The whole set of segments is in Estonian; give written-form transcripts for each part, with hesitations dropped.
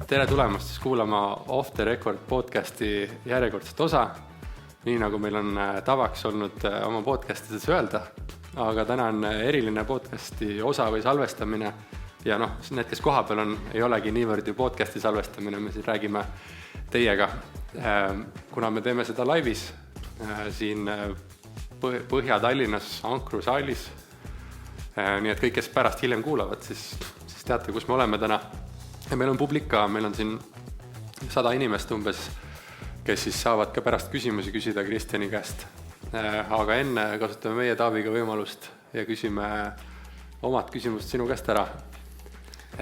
Tere tulemast siis kuulama Off the Record podcasti järjekordset osa, nii nagu meil on tavaks olnud oma podcastides öelda, aga täna on eriline podcasti osa või salvestamine ja need, kes kohapeal on, ei olegi niivõrd ju podcasti salvestamine, me siin räägime teiega, kuna me teeme seda laivis siin Põhja-Tallinnas Ankru saalis, nii et kõik, kes pärast hiljem kuulavad, siis teate, kus me oleme täna. Ja meil on publika, meil on siin 100 inimest umbes, kes siis saavad ka pärast küsimusi küsida Kristjani käest. Aga enne kasutame meie Taaviga võimalust ja küsime omad küsimust sinu käest ära.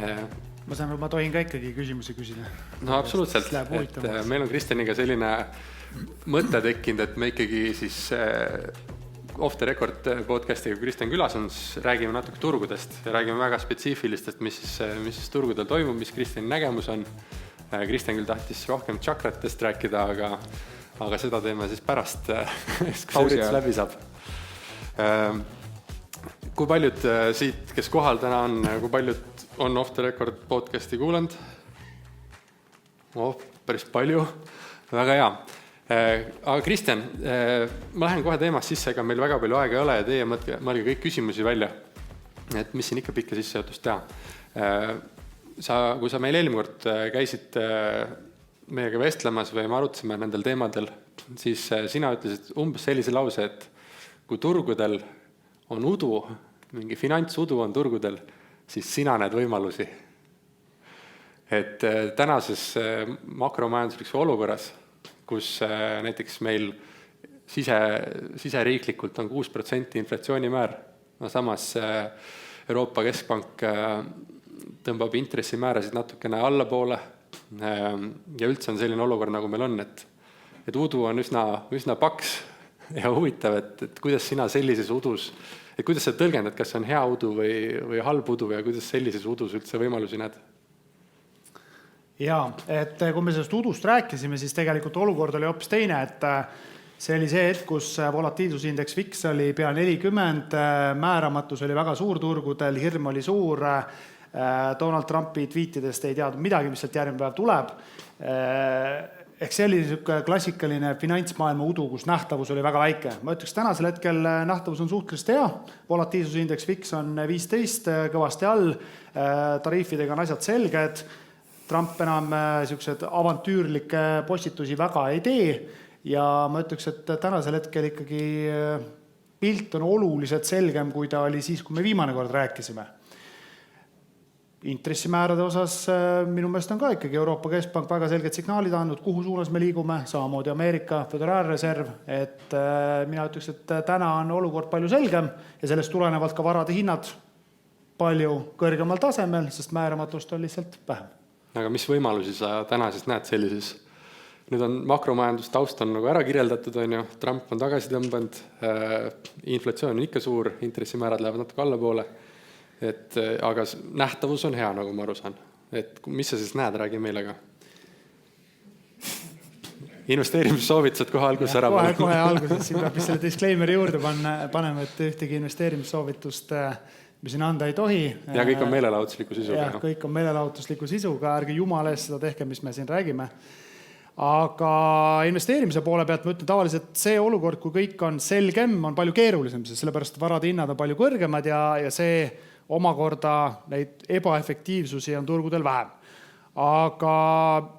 Ma saan, ma tohin ka ikkagi küsimusi küsida. No absoluutselt, et meil on Kristjaniga selline mõte tekkinud, et me ikkagi siis Off the Record podcastiga Kristjan külas on, räägime natuke turgudest ja räägime väga spetsiifilistest, mis siis turgudel toimub, mis Kristjani nägemus on. Kristjan küll tahtis rohkem tšakratest rääkida, aga seda teeme siis pärast, kui see üritus läbi saab. Kui paljud siit, kes kohal täna on, kui paljud on Off the Record podcasti kuulanud? Päris palju, väga hea. Aga Kristjan, ma lähen kohe teemast sisse, ega meil väga palju aega ei ole ja teie mõelge kõik küsimusi välja, et mis siin ikka pikka sissejuhatust teha. Kui sa meil eelmine kord käisid meiega vestlemas või me arutasime nendel teemadel, siis sina ütlesid umbes sellise lause, et kui turgudel on udu, mingi finantsudu on turgudel, siis sina näed võimalusi. Et tänases makromajanduslikus olukorras, kus näiteks meil siseriiklikult on 6% inflatsioonimäär, samas Euroopa Keskpank tõmbab intressimäärasid natukene allapoole ja üldse on selline olukord, nagu meil on, et udu on üsna paks ja huvitav, et kuidas sina sellises udus, et kuidas sa tõlgendad, kas on hea udu või halb udu ja kuidas sellises udus üldse võimalusi näed? Jaa, et kui me sellest udust rääkisime, siis tegelikult olukord oli hoopis teine, et see oli see hetk, kus volatiilsusindeks VIX oli pea 40, määramatus oli väga suur turgudel, hirm oli suur, Donald Trumpi tweetidest ei teadnud midagi, mis sealt järgmine päev tuleb. Ehk see oli klassikaline finantsmaailma udu, kus nähtavus oli väga väike. Ma ütleks, tänasel hetkel nähtavus on suhteliselt hea, volatiilsusindeks VIX on 15, kõvasti all, tariifidega on asjad selged, Trump enam sellised avantüürlikke postitusi väga ei tee ja ma ütleks, et tänasel hetkel ikkagi pilt on oluliselt selgem, kui ta oli siis, kui me viimane kord rääkisime. Intressimäärade osas minu meelest on ka ikkagi Euroopa Keskpank väga selged signaalid andnud, kuhu suunas me liigume, samamoodi Ameerika Föderaalreserv, et mina ütleks, et täna on olukord palju selgem ja sellest tulenevalt ka varade hinnad palju kõrgemal tasemel, sest määramatust on lihtsalt vähem. Aga mis võimalusi sa täna siis näed sellises? Nüüd on makromajandus taust on nagu ära kirjeldatud, on ju, Trump on tagasi tõmbanud, inflatsioon on ikka suur, intressimäärad lähevad natuke allapoole, aga nähtavus on hea, nagu ma aru saan. Et mis sa siis näed, räägi meile ka? Investeerimissoovitused kohe alguses ära. Kohe alguses, siin peab selle disclaimeri juurde panema, et ühtegi investeerimissoovitust me siin anda ei tohi. Ja kõik on meelelahutusliku sisuga. Ja, kõik on meelelahutusliku sisuga, ärge jumala eest seda tehke, mis me siin räägime. Aga investeerimise poole pealt ma ütlen tavaliselt, see olukord, kui kõik on selgem, on palju keerulisem, sellepärast varade hinnad on palju kõrgemad ja see omakorda neid ebaefektiivsusi on turgudel vähem. Aga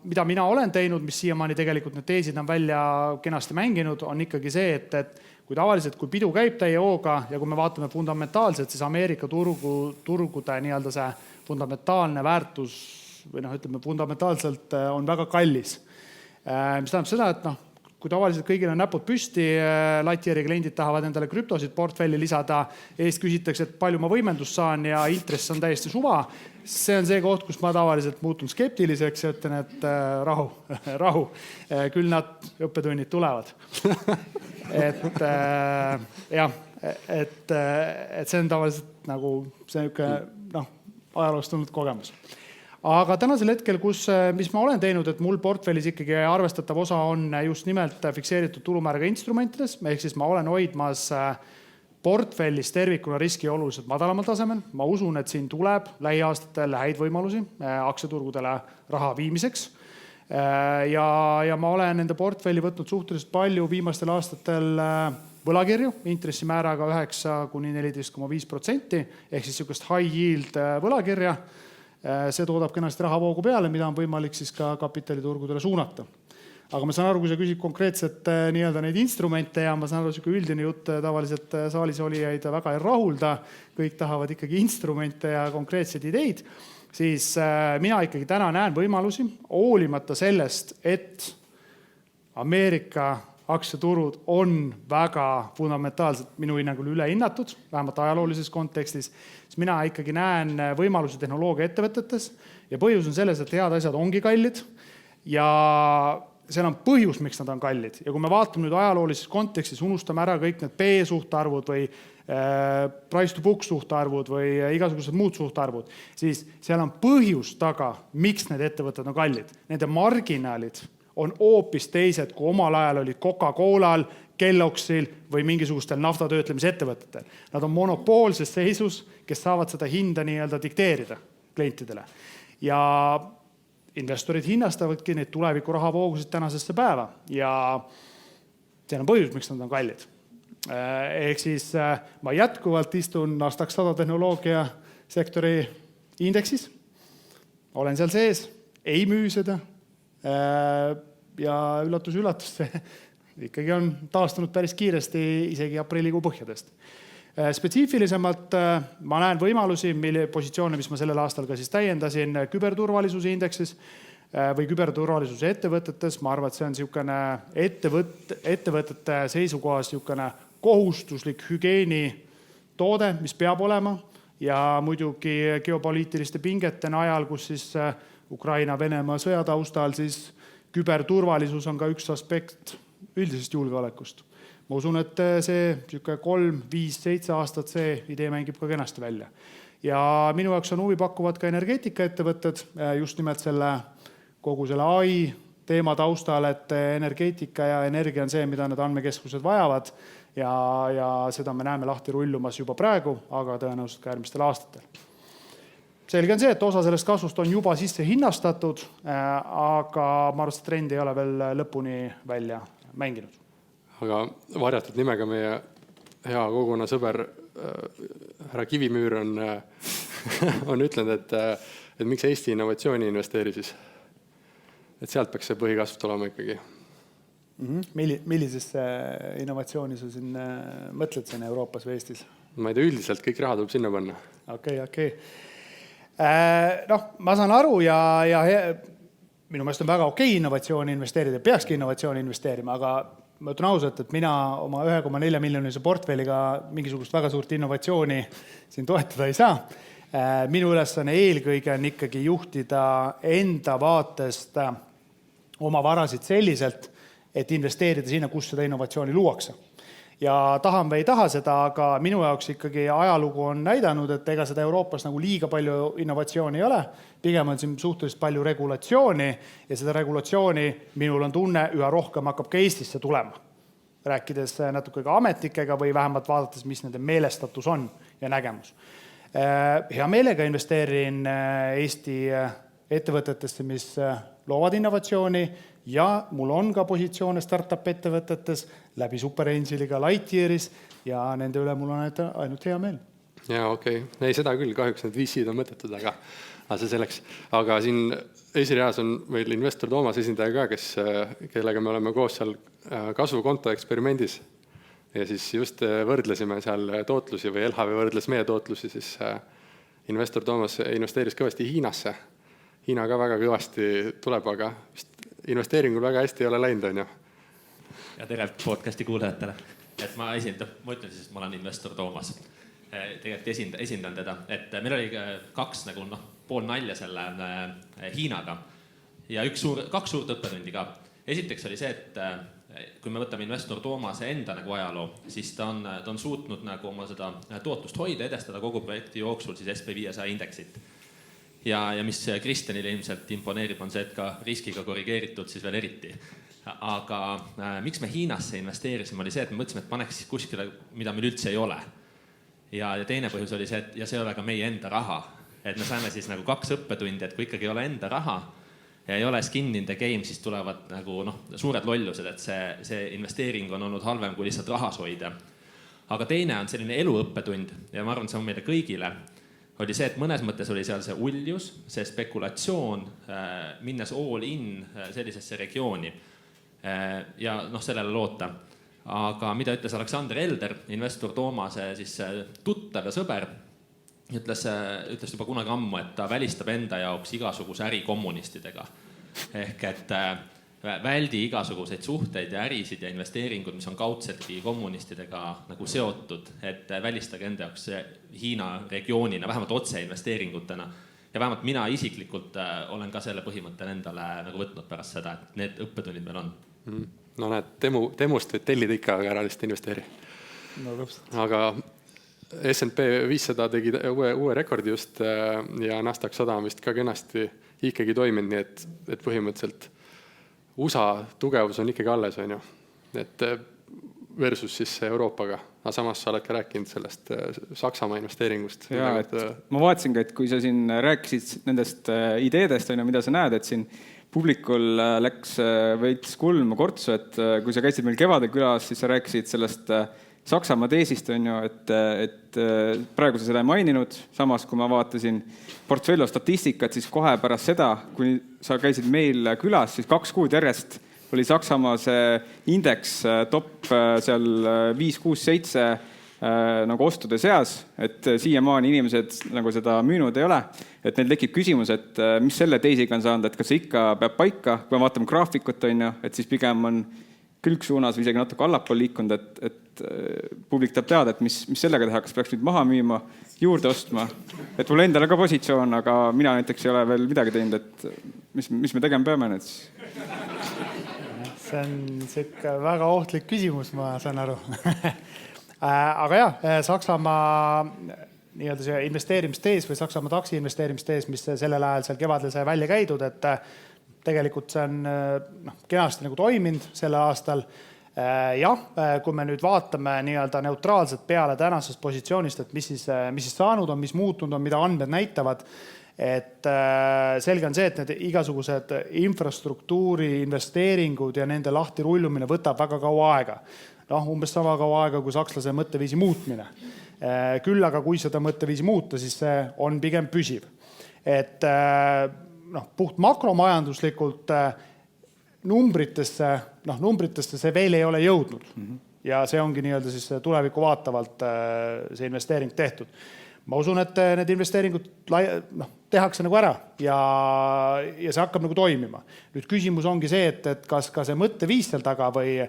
mida mina olen teinud, mis siiamaani tegelikult need teesid on välja kenasti mänginud, on ikkagi see, et kui tavaliselt, kui pidu käib täie hooga ja kui me vaatame fundamentaalselt, siis Ameerika turgude nii-öelda see fundamentaalne väärtus või ütleme, fundamentaalselt on väga kallis. Mis tähendab seda, et kui tavaliselt kõigil on näpud püsti, Lightyeari kliendid tahavad endale krüptosid portfelli lisada, eest küsitakse, et palju ma võimendust saan ja intress on täiesti suva. See on see koht, kus ma tavaliselt muutun skeptiliseks ja ütlen, et rahu, küll nad õppetunnid tulevad. et see on tavaliselt nagu see ajaloost tulnud kogemus. Aga tänasel hetkel, mis ma olen teinud, et mul portfellis ikkagi arvestatav osa on just nimelt fikseeritud tulumääraga instrumentides, ehk siis ma olen hoidmas portfellis tervikuna riski oluliselt madalamal tasemel. Ma usun, et siin tuleb lähiaastatel häid võimalusi aktsiaturgudele raha viimiseks. Ja ma olen nende portfelli võtnud suhteliselt palju viimastel aastatel võlakirju intressimääraga 9–14,5%, ehk siis niisugust high yield võlakirja. See toodab kenasti rahavoogu peale, mida on võimalik siis ka kapitaliturgudele suunata. Aga ma saan aru, kui sa küsid konkreetselt nii-öelda neid instrumente ja ma saan aru, et üldine jutt tavaliselt saalis olijaid väga ei rahulda, kõik tahavad ikkagi instrumente ja konkreetseid ideid, siis mina ikkagi täna näen võimalusi, hoolimata sellest, et Ameerika aktsiaturud on väga fundamentaalselt minu hinnangul ülehinnatud, vähemalt ajaloolises kontekstis, siis mina ikkagi näen võimalusi tehnoloogia ettevõtetes ja põhjus on selles, et head asjad ongi kallid ja seal on põhjus, miks nad on kallid. Ja kui me vaatame nüüd ajaloolises kontekstis, unustame ära kõik need P-suhtarvud või price to book suhtarvud või igasugused muud suhtarvud, siis seal on põhjus taga, miks need ettevõtted on kallid. Nende marginaalid on hoopis teised, kui omal ajal olid Coca-Colal, Kelloggsil või mingisugustel naftatöötlemise ettevõtetel. Nad on monopoolses seisus, kes saavad seda hinda nii-öelda dikteerida klientidele. Ja investorid hinnastavadki neid tuleviku rahavoogusid tänasesse päeva ja see on põhjus, miks nad on kallid. Ehk siis ma jätkuvalt istun Nasdaq 100 tehnoloogia sektori indeksis, olen seal sees, ei müü seda ja üllatus, see ikkagi on taastunud päris kiiresti isegi aprillikuu põhjadest. Spetsiifilisemalt ma näen võimalusi, mille positsioone, mis ma sellel aastal ka siis täiendasin küberturvalisuse indeksis või küberturvalisuse ettevõtetes. Ma arvan, et see on niisugune ettevõtete seisukohas niisugune kohustuslik hügieeni toode, mis peab olema ja muidugi geopoliitiliste pingete ajal, kus siis Ukraina-Venemaa sõjataustal, siis küberturvalisus on ka üks aspekt üldisest julgeolekust. Ma usun, et see 3, 5, 7 aastat see idee mängib ka kenasti välja. Ja minu jaoks on huvi pakuvad ka energeetikaettevõtted, just nimelt kogu selle AI teema taustal, et energeetika ja energia on see, mida need andmekeskused vajavad ja seda me näeme lahti rullumas juba praegu, aga tõenäoliselt ka järgmistel aastatel. Selge on see, et osa sellest kasvust on juba sisse hinnastatud, aga ma arvan, et trend ei ole veel lõpuni välja mänginud. Aga varjatud nimega meie hea koguna sõber härra Kivimüür on ütlenud, et miks Eesti innovatsiooni investeeri siis? Et sealt peaks see põhikasv tulema ikkagi. Millisesse innovatsiooni sa siin mõtled siin Euroopas või Eestis? Ma ei tea, üldiselt kõik raha tuleb sinna panna. Okei. Ma saan aru ja minu meelest on väga okei innovatsiooni investeerida, peakski innovatsiooni investeerima, aga ma ütlen ausalt, et mina oma 1,4 miljonilise portfelliga mingisugust väga suurt innovatsiooni siin toetada ei saa. Minu ülesanne eelkõige on ikkagi juhtida enda vaatest oma varasid selliselt, et investeerida sinna, kus seda innovatsiooni luuakse. Ja tahan või ei taha seda, aga minu jaoks ikkagi ajalugu on näidanud, et ega seda Euroopas nagu liiga palju innovatsiooni ei ole. Pigem on siin suhteliselt palju regulatsiooni ja seda regulatsiooni minul on tunne üha rohkem hakkab ka Eestisse tulema. Rääkides natuke ka ametnikega või vähemalt vaadates, mis nende meelestatus on ja nägemus. Hea meelega investeerin Eesti ettevõtetesse, mis loovad innovatsiooni ja mul on ka positsioone startup ettevõtetes läbi Superangeliga Lightyearis ja nende üle mul on ainult hea meel. Jaa, okei. Ei, seda küll, kahjuks need VC-d on mõttetud, aga see selleks. Aga siin esireas on meil investor Toomas esindaja ka, kellega me oleme koos seal kasvukonto eksperimendis. Ja siis just võrdlesime seal tootlusi või LHV võrdles meie tootlusi, siis investor Toomas investeeris kõvasti Hiinasse. Hiina ka väga kõvasti tuleb, aga vist investeeringul väga hästi ei ole läinud, on ju. Ja tegelikult podcasti kuulajatele. Et ma ütlen siis, et ma olen investor Toomas. Tegelikult esindan teda. Et meil oli kaks pool nalja selle Hiinaga ja kaks suurt õppetundi ka. Esiteks oli see, et kui me võtame investor Toomase enda ajaloo, siis ta on suutnud oma seda tootlust hoida, edestada kogu projekti jooksul siis SP500 indeksit. Ja mis Kristjanile ilmselt imponeerib, on see, et ka riskiga korrigeeritud siis veel eriti. Aga miks me Hiinasse investeerisime, oli see, et me mõtlesime, et paneks siis kuskile, mida meil üldse ei ole. Ja teine põhjus oli see, et see ei ole ka meie enda raha. Et me saime siis nagu 2 õppetundi, et kui ikkagi ei ole enda raha ja ei ole skin in the game, siis tulevad nagu suured lollused, et see investeering on olnud halvem kui lihtsalt rahas hoida. Aga teine on selline eluõppetund ja ma arvan, see on meile kõigile. Oli see, et mõnes mõttes oli seal see uljus, see spekulatsioon, minnes all in sellisesse regiooni ja sellele loota. Aga mida ütles Aleksander Elder, investor Toomase siis tuttav ja sõber, ütles juba kunagi ammu, et ta välistab enda jaoks igasuguse äri kommunistidega. Ehk et väldi igasuguseid suhteid ja ärisid ja investeeringud, mis on kaudseltki kommunistidega nagu seotud, et välistage enda jaoks Hiina regioonina, vähemalt otse investeeringutena. Ja vähemalt mina isiklikult olen ka selle põhimõttel endale nagu võtnud pärast seda, et need õppetunnid meil on. No näed, temust võid tellida ikka, aga ära lihtsalt investeeri. No, lõpselt. Aga S&P 500 tegi uue rekordi just ja Nasdaq 100 on vist ka kenasti ikkagi toiminud, nii et põhimõtteliselt USA tugevus on ikkagi alles, on ju. Et versus siis Euroopaga. Aga samas sa oled ka rääkinud sellest Saksamaa investeeringust. Ja, ma vaatasin ka, et kui sa siin rääkisid nendest ideedest, mida sa näed, et siin publikul läks veits kulma kortsu, et kui sa käisid meil kevade külas, siis sa rääkisid sellest Saksamaa teesist, on ju, et praegu sa seda ei maininud. Samas, kui ma vaatasin Portfolio statistikat, siis kohe pärast seda, kui sa käisid meil külas, siis 2 kuud järjest oli Saksamaa see indeks top seal 5, 6, 7 nagu ostude seas, et siiamaani inimesed nagu seda müünud ei ole. Et neil tekib küsimus, et mis selle teisiga on saanud, et kas see ikka peab paika, kui me vaatame graafikut, on ju, et siis pigem on külgsuunas või isegi natuke allapool liikunud, et publik tahab teada, et mis sellega teha, kas peaks nüüd maha müüma, juurde ostma. Et mul endale ka positsioon, aga mina näiteks ei ole veel midagi teinud, et mis me tegema peame nüüd? See on siuke väga ohtlik küsimus, ma saan aru. Aga jah, Saksamaa nii-öelda see investeerimistees või Saksamaa taksi investeerimistees, mis sellel ajal seal kevadel sai välja käidud, et tegelikult see on kenasti nagu toiminud sellel aastal. Jah, kui me nüüd vaatame nii-öelda neutraalselt peale tänasest positsioonist, et mis siis saanud on, mis muutunud on, mida andmed näitavad, et selge on see, et need igasugused infrastruktuuri investeeringud ja nende lahti rullumine võtab väga kaua aega. Umbes sama kaua aega kui sakslase mõtteviisi muutmine. Küll aga kui seda mõtteviisi muuta, siis see on pigem püsiv. Et puht makromajanduslikult numbritesse see veel ei ole jõudnud. Ja see ongi nii-öelda siis tuleviku vaatavalt see investeering tehtud. Ma usun, et need investeeringud tehakse nagu ära ja see hakkab nagu toimima. Nüüd küsimus ongi see, et kas ka see mõtteviis seal taga või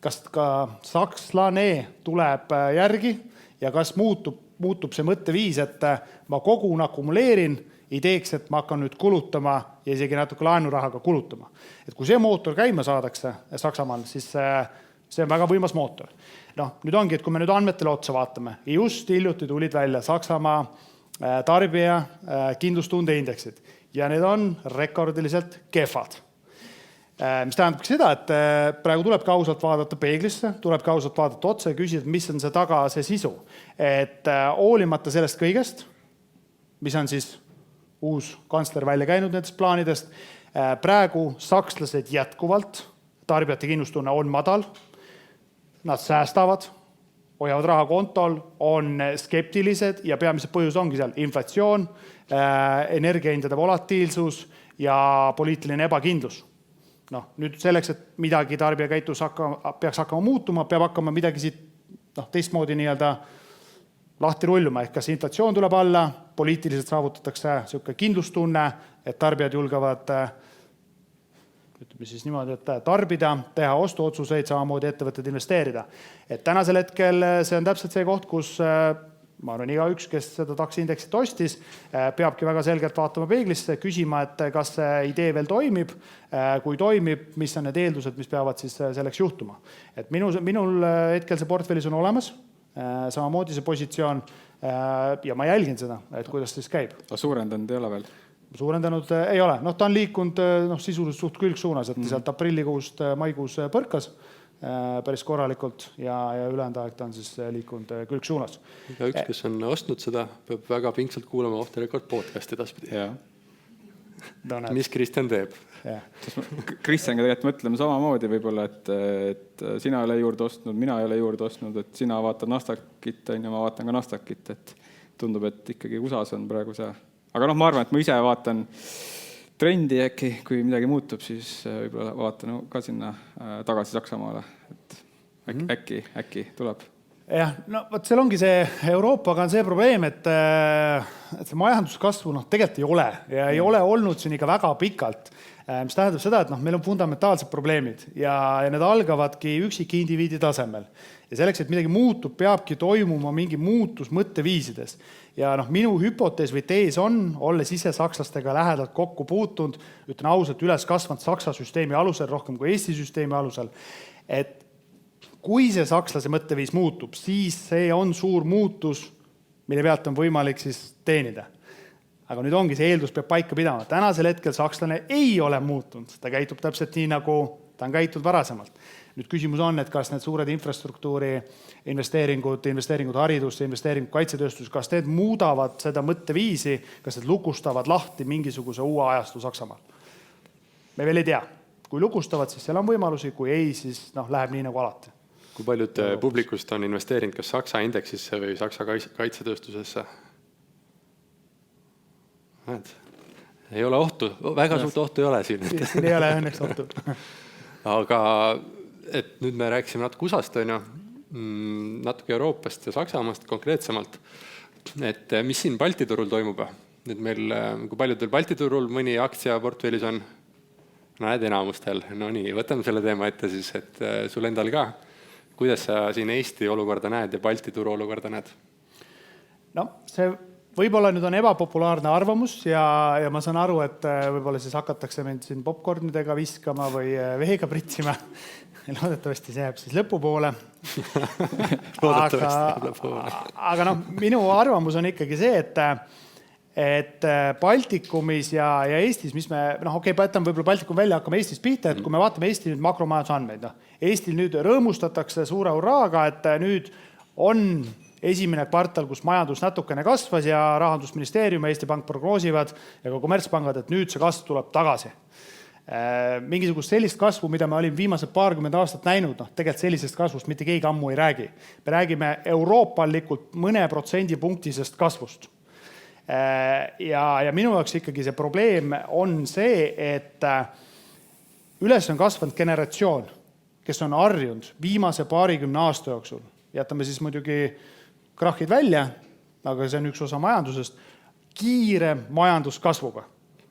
kas ka sakslane tuleb järgi ja kas muutub see mõtteviis, et ma kogun akumuleerin ideeks, et ma hakkan nüüd kulutama ja isegi natuke laenurahaga kulutama. Et kui see mootor käima saadakse Saksamaal, siis see on väga võimas mootor. Nüüd ongi, et kui me nüüd andmetele otsa vaatame, just hiljuti tulid välja Saksamaa tarbija kindlustunde indeksid ja need on rekordiliselt kehvad. Mis tähendab seda, et praegu tuleb kausalt vaadata peeglisse, tuleb kausalt vaadata otsa ja küsida, mis on see taga see sisu. Et hoolimata sellest kõigest, mis on siis uus kantsler välja käinud nendest plaanidest, praegu sakslased jätkuvalt, tarbijate kindlustunne on madal, nad säästavad, hoiavad raha kontol, on skeptilised ja peamised põhjus ongi seal inflatsioon, energiahindade volatiilsus ja poliitiline ebakindlus. Nüüd selleks, et midagi tarbijakäitus peaks hakkama muutuma, peab hakkama midagi siit teistmoodi nii-öelda lahti rulluma, ehk kas inflatsioon tuleb alla, poliitiliselt saavutatakse selline kindlustunne, et tarbijad julgevad ütleme siis niimoodi, et tarbida, teha ostuotsuseid, samamoodi ettevõtted investeerida. Et tänasel hetkel see on täpselt see koht, kus ma arvan, igaüks, kes seda taksiindeksit ostis, peabki väga selgelt vaatama peeglisse, küsima, et kas see idee veel toimib, kui toimib, mis on need eeldused, mis peavad siis selleks juhtuma. Et minul hetkel see portfellis on olemas, samamoodi see positsioon ja ma jälgin seda, et kuidas siis käib. Suurendanud ei ole veel? suurendanud ei ole. Noh, ta on liikunud sisuliselt suht külgsuunas, et sealt aprillikuust maikuus põrkas päris korralikult ja ülejäänud aeg ta on siis liikunud külgsuunas. Ja üks, kes on ostnud seda, peab väga pingsalt kuulama Off the Record podcasti edaspidi. Mis Kristjan teeb? Kristjan tegelikult mõtleme samamoodi võib-olla, et sina ei ole juurde ostnud, mina ei ole juurde ostnud, et sina vaatad Nasdaqit, ja ma vaatan ka Nasdaqit, et tundub, et ikkagi USA-s on praegu see. Aga ma arvan, et ma ise vaatan trendi äkki, kui midagi muutub, siis võib-olla vaatan ka sinna tagasi Saksamaale, et äkki tuleb. Jah, no võt seal ongi see, Euroopaga on see probleem, et see majanduskasvu tegelikult ei ole ja ei ole olnud siin ikka väga pikalt, mis tähendab seda, et meil on fundamentaalsed probleemid ja need algavadki üksikindiviidi tasemel. Ja selleks, et midagi muutub, peabki toimuma mingi muutus mõtteviisides. Ja minu hüpotees või tees on, olles ise sakslastega lähedalt kokku puutunud, ütlen ausalt üles kasvanud Saksa süsteemi alusel, rohkem kui Eesti süsteemi alusel, et kui see sakslase mõtteviis muutub, siis see on suur muutus, mille pealt on võimalik siis teenida. Aga nüüd ongi, see eeldus peab paika pidama. Tänasel hetkel sakslane ei ole muutunud. Ta käitub täpselt nii, nagu ta on käitunud varasemalt. Nüüd küsimus on, et kas need suured infrastruktuuri investeeringud haridusse, investeeringud kaitsetööstus, kas need muudavad seda mõtteviisi, kas need lukustavad lahti mingisuguse uue ajastu Saksamaal? Me veel ei tea. Kui lukustavad, siis seal on võimalusi, kui ei, siis läheb nii nagu alati. Kui paljud publikust on investeerinud kas Saksa indeksisse või Saksa kaitsetööstusesse? Ei ole ohtu, väga suurt ohtu ei ole siin. Siin ei ole õnneks ohtu. Aga et nüüd me rääkisime natuke USA-st, natuke Euroopast ja Saksamaast konkreetsemalt, et mis siin Balti turul toimub? Nüüd meil, kui paljudel Balti turul mõni aktsiaportfellis on, näed enamustel. No nii, võtame selle teema ette siis, et sul endal ka. Kuidas sa siin Eesti olukorda näed ja Balti turu olukorda näed? No, see võib-olla nüüd on ebapopulaarne arvamus ja ma saan aru, et võib-olla siis hakatakse mind siin popcornidega viskama või veega pritsima. Loodetavasti see jääb siis lõpupoole. Aga minu arvamus on ikkagi see, et Baltikumis ja Eestis, mis me, võtame võib-olla Baltikum välja, hakkame Eestis pihta, et kui me vaatame Eesti nüüd makromajandusandmeid, Eestil nüüd rõõmustatakse suure uraaga, et nüüd on esimene kvartal, kus majandus natukene kasvas ja Rahandusministeerium ja Eesti Pank prognoosivad ja ka kommertspangad, et nüüd see kasv tuleb tagasi. Mingisugust sellist kasvu, mida me olime viimased 20 aastat näinud, tegelikult sellisest kasvust mitte keegi ammu ei räägi. Me räägime euroopalikult mõne protsendipunktisest kasvust. Ja minu jaoks ikkagi see probleem on see, et üles on kasvanud generatsioon, kes on harjunud viimase 20 aasta jooksul. Jätame siis muidugi krahhid välja, aga see on üks osa majandusest, kiire majanduskasvuga.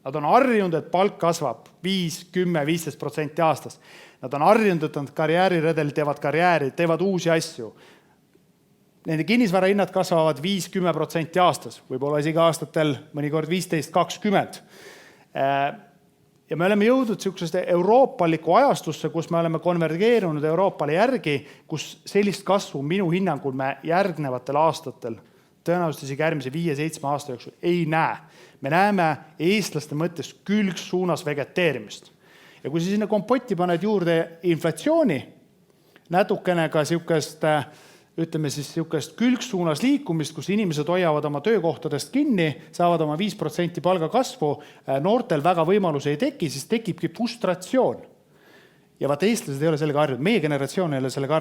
Nad on harjunud, et palk kasvab 5, 10, 15% aastas. Nad on harjunud, et nad karjääriredel teevad karjääri, teevad uusi asju. Nende kinnisvara hinnad kasvavad 5-10% aastas, võib-olla isegi aastatel mõnikord 15-20%. Ja me oleme jõudnud sellisest euroopaliku ajastusse, kus me oleme konvergeerunud Euroopale järgi, kus sellist kasvu minu hinnangul me järgnevatel aastatel, tõenäoliselt isegi järgmise 5-7 aasta jooksul ei näe. Me näeme eestlaste mõttes külgsuunas vegeteerimist. Ja kui sinna kompotti paned juurde inflatsiooni, natukene ka ütleme siis külgsuunas liikumist, kus inimesed hoiavad oma töökohtadest kinni, saavad oma 5% palga kasvu, noortel väga võimalusi ei teki, siis tekibki frustratsioon. Ja vaata, eestlased ei ole sellega harjunud, meie generatsioon ei ole sellega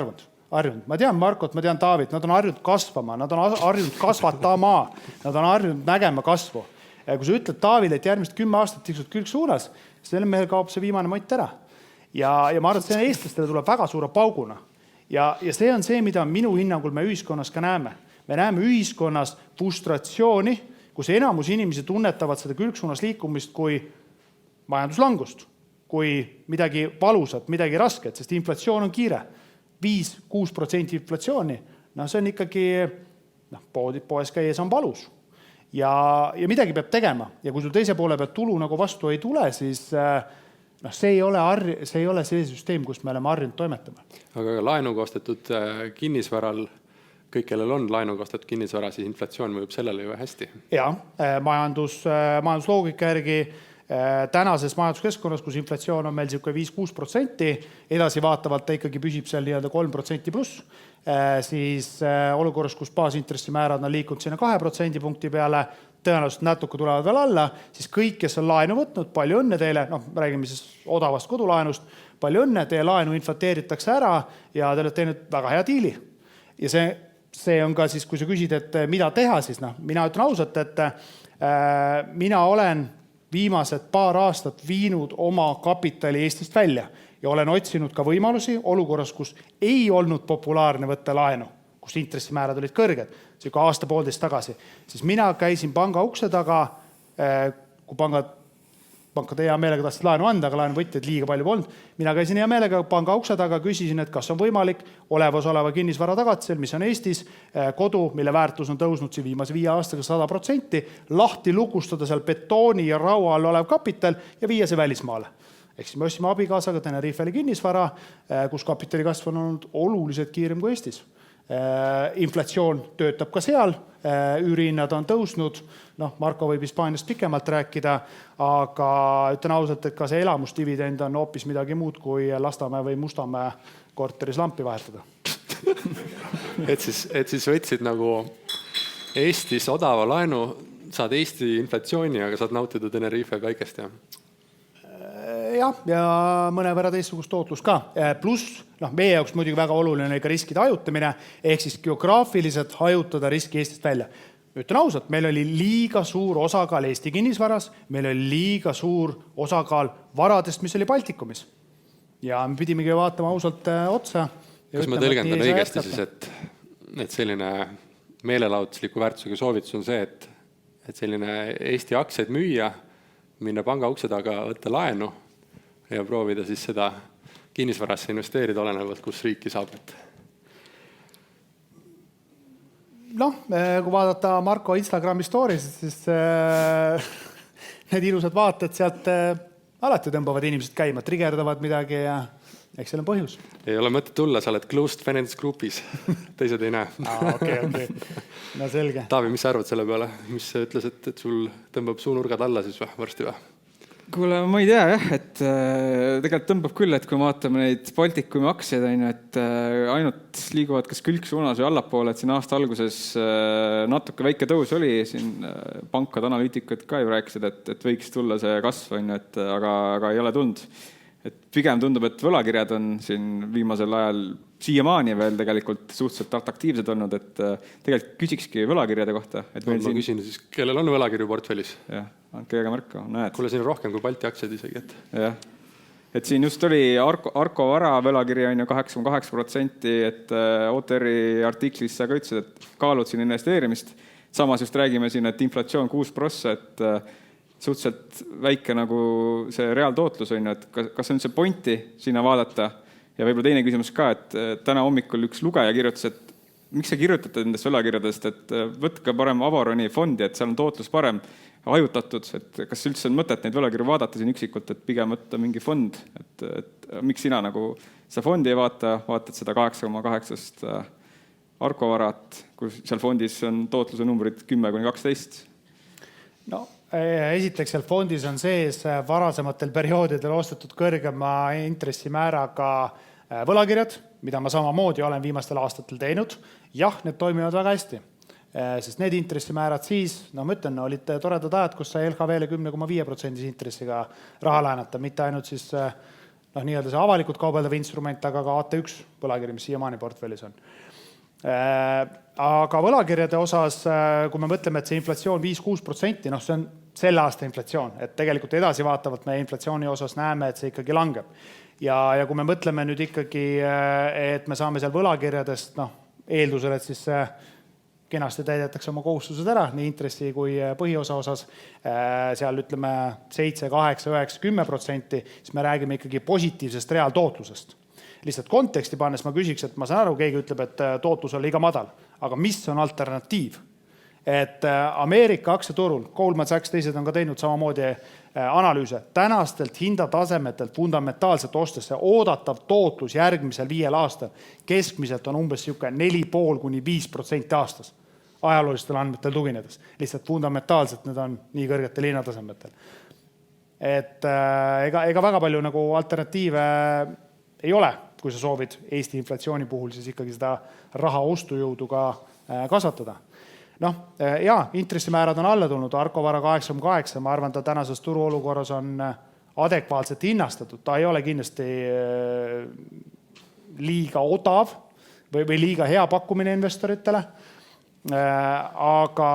harjunud. Ma tean Markot, ma tean David, nad on harjunud kasvama, nad on harjunud kasvatama, nad on harjunud nägema kasvu. Ja kui sa ütled Daavile, et järgmist 10 aastat tiksud külgsuunas, siis selle mehel kaob see viimane mott ära. Ja ma arvan, et see eestlastele tuleb väga suure pauguna. Ja see on see, mida minu hinnangul me ühiskonnas ka näeme. Me näeme ühiskonnas frustratsiooni, kus enamus inimesi tunnetavad seda külgsuunas liikumist kui majanduslangust, kui midagi valusat, midagi rasket, sest inflatsioon on kiire. 5-6% inflatsiooni, see on ikkagi, poes käies on valus. Ja midagi peab tegema. Ja kui sul teise poole pealt tulu nagu vastu ei tule, siis see ei ole see süsteem, kus me oleme harjunud toimetama. Aga laenuga ostetud kinnisvaral, kõik, kellel on laenuga ostetud kinnisvara, siis inflatsioon mõjub sellele ju hästi. Ja, majandusloogika järgi tänases majanduskeskkonnas, kus inflatsioon on meil 5-6%, edasi vaatavalt ta ikkagi püsib seal 3% pluss, siis olukorras, kus baasintressimäärad on liikunud sinna 2% punkti peale, tõenäoliselt natuke tulevad veel alla, siis kõik, kes on laenu võtnud, palju õnne teile, räägime siis odavast kodulaenust, palju õnne, teie laenu inflateeritakse ära ja te olete teinud väga hea diili. Ja see on ka siis, kui sa küsid, et mida teha, siis mina ütlen ausalt, et mina olen viimased paar aastat viinud oma kapitali Eestist välja ja olen otsinud ka võimalusi olukorras, kus ei olnud populaarne võtta laenu, kus intressimäärad olid kõrged, aasta-poolteist tagasi, siis mina käisin panga ukse taga, kui pankad hea meelega tahtsid laenu anda, aga laenuvõtjaid liiga palju polnud. Mina käisin hea meelega panga ukse taga, küsisin, et kas on võimalik oleva kinnisvara tagatisel, mis on Eestis, kodu, mille väärtus on tõusnud viimase 5 aastaga 100%, lahti lukustada seal betooni ja raua all olev kapital ja viia see välismaale. Ehk siis me ostsime abikaasaga Tenerifeli kinnisvara, kus kapitali kasv on olnud oluliselt kiirem kui Eestis. Inflatsioon töötab ka seal, üürihinnad on tõusnud, Marko võib Hispaaniast pikemalt rääkida, aga ütlen ausalt, et ka see elamusdividend on hoopis midagi muud kui Lasnamäe või Mustamäe korteris lampi vahetada. et siis võtsid nagu Eestis odava laenu, saad Eesti inflatsiooni, aga saad nautida Tenerife päikest, jah? Jah, ja mõnevõrra teistsugust tootlus ka. Pluss, meie jaoks muidugi väga oluline ka riskide hajutamine, ehk siis geograafiliselt hajutada riski Eestist välja. Ütlen ausalt, meil oli liiga suur osakaal Eesti kinnisvaras, meil oli liiga suur osakaal varadest, mis oli Baltikumis. Ja me pidimegi vaatama ausalt otsa. Kas ma tõlgendan õigesti siis, et selline meelelahutusliku väärtusega soovitus on see, et selline Eesti aktsiaid müüa, minna panga ukse taga, võtta laenu ja proovida siis seda kinnisvarasse investeerida olenevalt, kus riiki saab. Kui vaadata Marko Instagrami stories, siis need ilusad vaated sealt alati tõmbavad inimesed käima, trigerdavad midagi ja eks seal on põhjus. Ei ole mõtet tulla, sa oled closed finance groupis, teised ei näe. Okay. No selge. Taavi, mis sa arvad selle peale? Mis sa ütles, et sul tõmbab suunurgad alla siis varsti või? Kuule, ma ei tea jah, et tegelikult tõmbab küll, et kui vaatame neid Baltikumi aktsiaid, et ainult liiguvad kas külgsuunas või allapoole, et siin aasta alguses natuke väike tõus oli, siin pankade analüütikud ka ju rääkisid, et võiks tulla see kasv, aga ei ole tulnud. Et pigem tundub, et võlakirjad on siin viimasel ajal siiamaani veel tegelikult suhteliselt atraktiivsed olnud, et tegelikult küsikski võlakirjade kohta. Ma küsin siis, kellel on võlakirju portfellis? Jah, andke väga märka. Kuule, siin on rohkem kui Balti aktsiad isegi. Jah, et siin just oli Arko Vara võlakirja 8,8%, et OTR-i artiklis sa ka ütlesid, et kaalud siin investeerimist. Samas just räägime siin, et inflatsioon 6%, et suhteliselt väike nagu see reaaltootlus on, et kas on see pointi sinna vaadata ja võib-olla teine küsimus ka, et täna hommikul üks lugeja kirjutas, et miks sa kirjutate nendest võlakirjadest, et võtke parem Avaroni fondi, et seal on tootlus parem hajutatud, et kas üldse on mõtet neid võlakirju vaadata siin üksikult, et pigem võtta mingi fond, et miks sina nagu seda fondi ei vaatad seda 8,8 Arko Varat, kus seal fondis on tootluse numbrid 10-12? Esiteks seal fondis on sees varasematel perioodidel ostetud kõrgema intressimääraga võlakirjad, mida ma samamoodi olen viimastel aastatel teinud. Jah, need toimivad väga hästi, sest need intressimäärad siis, ma ütlen, olid toredad ajad, kus sai LHV-le 10,5% intressiga raha laenata, mitte ainult siis nii-öelda see avalikult kaubeldav instrument, aga ka AT1 võlakiri, mis siiamaani portfellis on. Aga võlakirjade osas, kui me mõtleme, et see inflatsioon 5-6%, see on selle aasta inflatsioon, et tegelikult edasi vaatavalt meie inflatsiooni osas näeme, et see ikkagi langeb. Ja kui me mõtleme nüüd ikkagi, et me saame seal võlakirjadest, eeldusel, et siis kenasti täidetakse oma kohustused ära, nii intressi kui põhiosa osas, seal ütleme 7, 8, 9, 10%, siis me räägime ikkagi positiivsest reaaltootlusest. Lihtsalt konteksti pannes ma küsiks, et ma saan aru, keegi ütleb, et tootlus on liiga madal, aga mis on alternatiiv? Et Ameerika aktsiaturul, Goldman Sachs teised on ka teinud samamoodi analüüse. Tänastelt hindatasemetelt fundamentaalselt ostes see oodatav tootlus järgmisel 5 aastal keskmiselt on umbes 4,5–5% aastas ajaloolistel andmetel tuginedes. Lihtsalt fundamentaalselt need on nii kõrgetel hinnatasemetel. Et ega väga palju nagu alternatiive ei ole, kui sa soovid Eesti inflatsiooni puhul siis ikkagi seda raha ostujõudu ka kasvatada. Intressimäärad on alla tulnud, Arko Vara 8,8, ma arvan, ta tänases turuolukorras on adekvaatselt hinnastatud. Ta ei ole kindlasti liiga odav või liiga hea pakkumine investoritele. Aga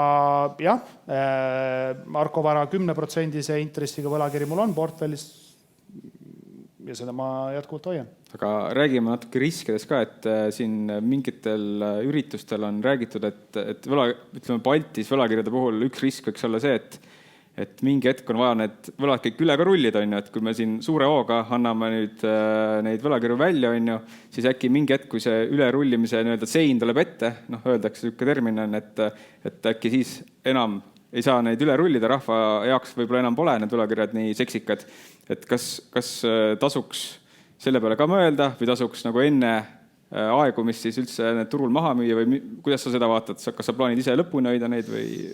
jah, Arko Vara 10% intressiga võlakiri mul on portfellis ja seda ma jätkuvalt hoian. Aga räägime natuke riskidest ka, et siin mingitel üritustel on räägitud, et Baltis võlakirjade puhul üks risk võiks olla see, et mingi hetk on vaja need võlad kõik üle ka rullida, et kui me siin suure hooga anname nüüd neid võlakirju välja, siis äkki mingi hetk, kui see ülerullimise sein tuleb ette, öeldakse niisugune termin on, et äkki siis enam ei saa neid üle rullida, rahva jaoks võib-olla enam pole need võlakirjad nii seksikad. Et kas tasuks selle peale ka mõelda või tasuks nagu enne aegumist siis üldse need turul maha müüa või kuidas sa seda vaatad? Kas sa plaanid ise lõpuni hoida neid või?